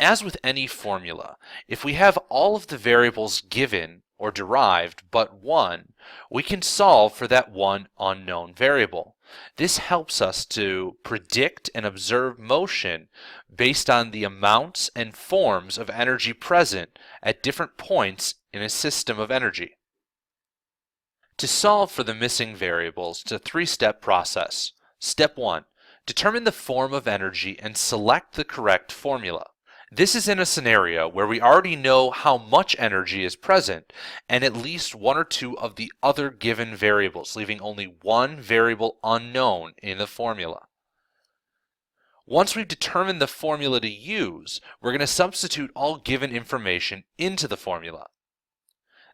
As with any formula, if we have all of the variables given or derived but one, we can solve for that one unknown variable. This helps us to predict and observe motion based on the amounts and forms of energy present at different points in a system of energy. To solve for the missing variables, it's a three-step process. Step 1. Determine the form of energy and select the correct formula. This is in a scenario where we already know how much energy is present and at least one or two of the other given variables, leaving only one variable unknown in the formula. Once we've determined the formula to use, we're going to substitute all given information into the formula.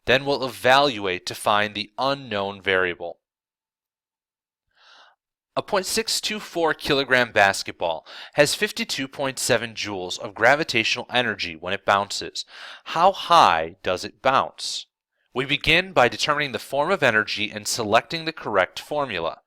Then we'll evaluate to find the unknown variable. A .624 kilogram basketball has 52.7 joules of gravitational energy when it bounces. How high does it bounce? We begin by determining the form of energy and selecting the correct formula.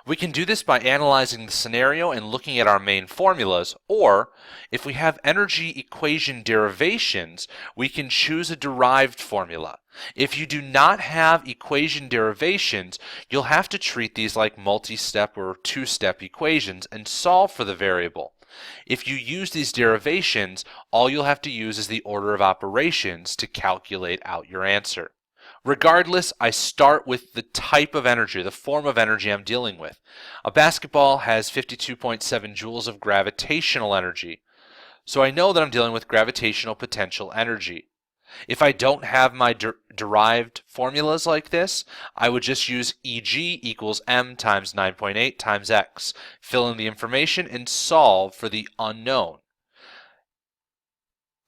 We can do this by analyzing the scenario and looking at our main formulas, or if we have energy equation derivations, we can choose a derived formula. If you do not have equation derivations, you'll have to treat these like multi-step or two-step equations and solve for the variable. If you use these derivations, all you'll have to use is the order of operations to calculate out your answer. Regardless, I start with the type of energy, the form of energy I'm dealing with. A basketball has 52.7 joules of gravitational energy, so I know that I'm dealing with gravitational potential energy. If I don't have my derived formulas like this, I would just use Eg equals m times 9.8 times x, fill in the information, and solve for the unknown.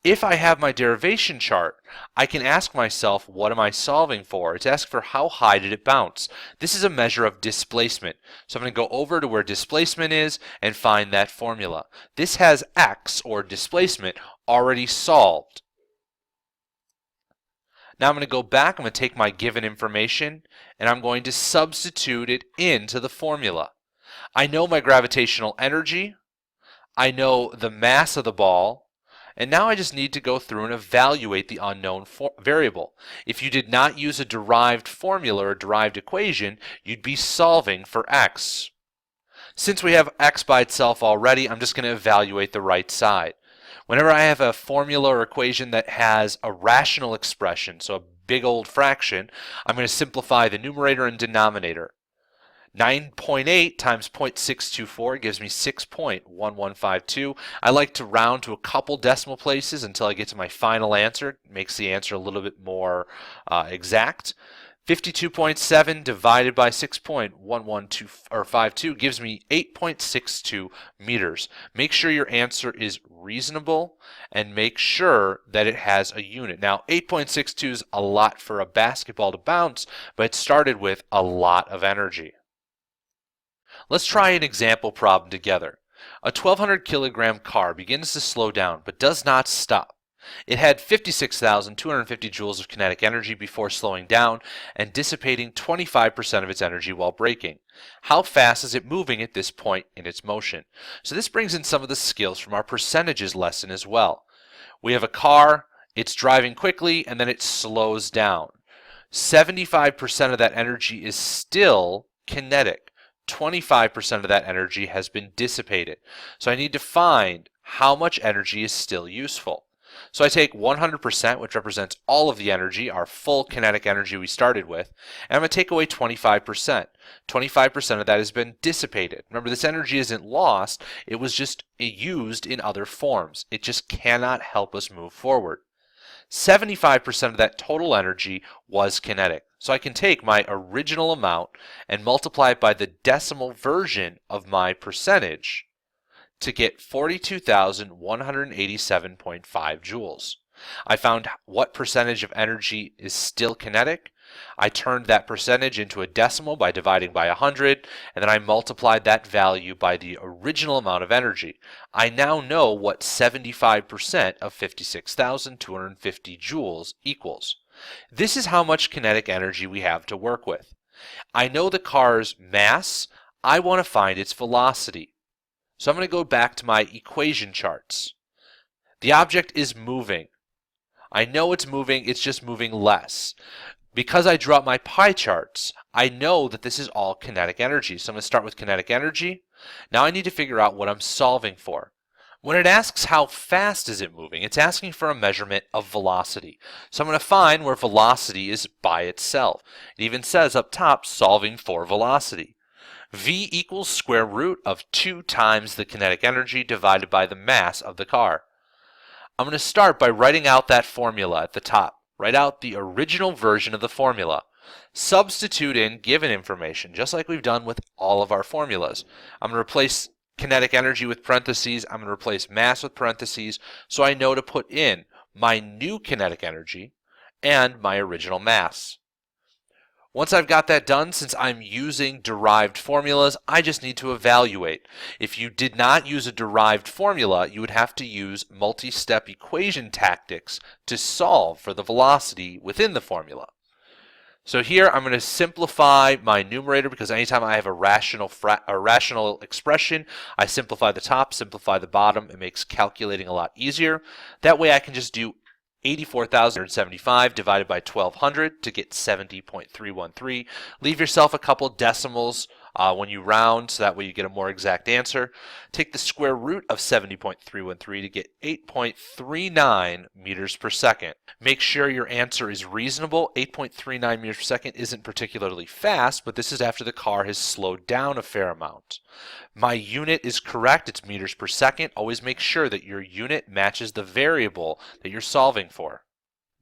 If I have my derivation chart, I can ask myself, what am I solving for? It's asked for how high did it bounce. This is a measure of displacement. So I'm going to go over to where displacement is and find that formula. This has x, or displacement, already solved. Now I'm going to go back, I'm going to take my given information, and I'm going to substitute it into the formula. I know my gravitational energy, I know the mass of the ball, and now I just need to go through and evaluate the unknown variable. If you did not use a derived formula or derived equation, you'd be solving for x. Since we have x by itself already, I'm just going to evaluate the right side. Whenever I have a formula or equation that has a rational expression, so a big old fraction, I'm going to simplify the numerator and denominator. 9.8 times 0.624 gives me 6.1152. I like to round to a couple decimal places until I get to my final answer. It makes the answer a little bit more exact. 52.7 divided by 6.11252 gives me 8.62 meters. Make sure your answer is reasonable and make sure that it has a unit. Now, 8.62 is a lot for a basketball to bounce, but it started with a lot of energy. Let's try an example problem together. A 1,200 kilogram car begins to slow down but does not stop. It had 56,250 joules of kinetic energy before slowing down and dissipating 25% of its energy while braking. How fast is it moving at this point in its motion? So this brings in some of the skills from our percentages lesson as well. We have a car, it's driving quickly, and then it slows down. 75% of that energy is still kinetic. 25% of that energy has been dissipated. So I need to find how much energy is still useful. So I take 100%, which represents all of the energy, our full kinetic energy we started with, and I'm going to take away 25%. 25% of that has been dissipated. Remember, this energy isn't lost, it was just used in other forms. It just cannot help us move forward. 75% of that total energy was kinetic. So I can take my original amount and multiply it by the decimal version of my percentage to get 42,187.5 joules. I found what percentage of energy is still kinetic. I turned that percentage into a decimal by dividing by 100, and then I multiplied that value by the original amount of energy. I now know what 75% of 56,250 joules equals. This is how much kinetic energy we have to work with. I know the car's mass. I want to find its velocity. So I'm going to go back to my equation charts. The object is moving. I know it's moving, it's just moving less. Because I drew out my pie charts, I know that this is all kinetic energy. So I'm going to start with kinetic energy. Now I need to figure out what I'm solving for. When it asks how fast is it moving, it's asking for a measurement of velocity. So I'm going to find where velocity is by itself. It even says up top, solving for velocity. V equals square root of 2 times the kinetic energy divided by the mass of the car. I'm going to start by writing out that formula at the top. Write out the original version of the formula. Substitute in given information, just like we've done with all of our formulas. I'm going to replace kinetic energy with parentheses. I'm going to replace mass with parentheses, so I know to put in my new kinetic energy and my original mass. Once I've got that done, since I'm using derived formulas, I just need to evaluate. If you did not use a derived formula, you would have to use multi-step equation tactics to solve for the velocity within the formula. So here I'm going to simplify my numerator, because anytime I have a rational expression, I simplify the top, simplify the bottom. It makes calculating a lot easier. That way I can just do 84,075 divided by 1200 to get 70.313. Leave yourself a couple decimals when you round, so that way you get a more exact answer. Take the square root of 70.313 to get 8.39 meters per second. Make sure your answer is reasonable. 8.39 meters per second isn't particularly fast, but this is after the car has slowed down a fair amount. My unit is correct. It's meters per second. Always make sure that your unit matches the variable that you're solving for.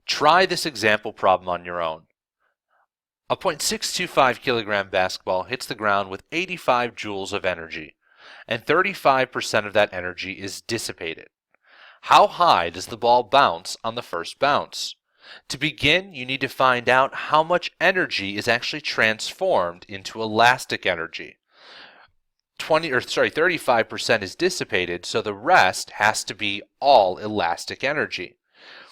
Try this example problem on your own. A .625 kilogram basketball hits the ground with 85 joules of energy, and 35% of that energy is dissipated. How high does the ball bounce on the first bounce? To begin, you need to find out how much energy is actually transformed into elastic energy. 35% is dissipated, so the rest has to be all elastic energy.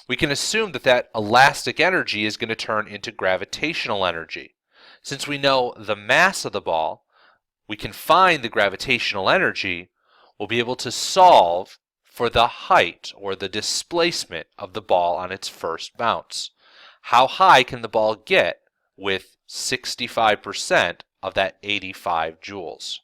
We can assume that that elastic energy is going to turn into gravitational energy. Since we know the mass of the ball, we can find the gravitational energy. We'll be able to solve for the height or the displacement of the ball on its first bounce. How high can the ball get with 65% of that 85 joules?